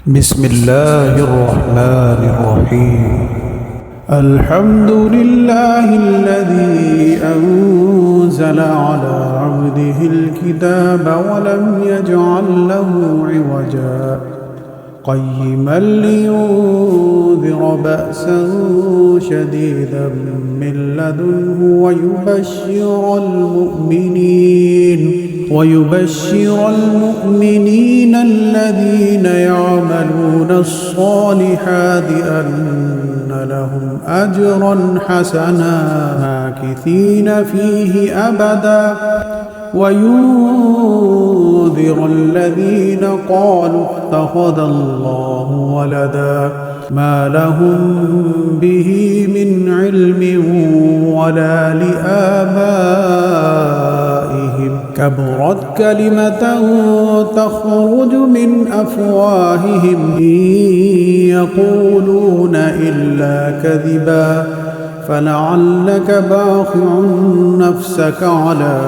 بسم الله الرحمن الرحيم. الحمد لله الذي أنزل على عبده الكتاب ولم يجعل له عوجا قيما لينذر بأسا شديدا من لدنه ويبشر المؤمنين الذين يعملون الصالحات أن لهم أجرا حسنا ماكثين فيه أبدا وينذر الذين قالوا اتخذ الله ولدا ما لهم به من علم ولا لآبائهم كبرت كلمة تخرج من أفواههم إن يقولون إلا كذبا فلعلك باخع نفسك على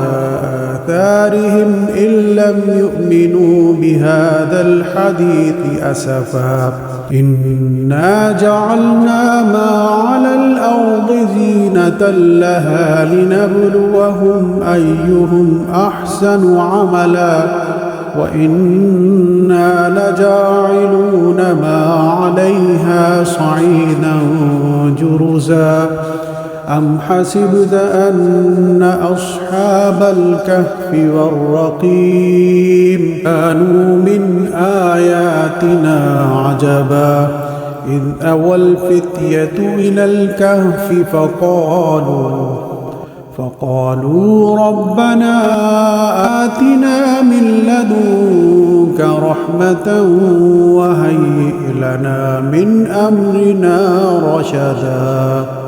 آثارهم إن لم يؤمنوا بهذا الحديث أسفا إنا جعلنا ما على الأرض زينة لها لنبلوهم أيهم أحسن عملا وإنا لجاعلون ما عليها صعيدا جرزا أم حسبت أن أصحاب الكهف والرقيم كانوا من آياتنا عجبا إذ أوى الفتية إلى الكهف فقالوا ربنا آتنا من لدنك رحمة وهيئ لنا من أمرنا رشدا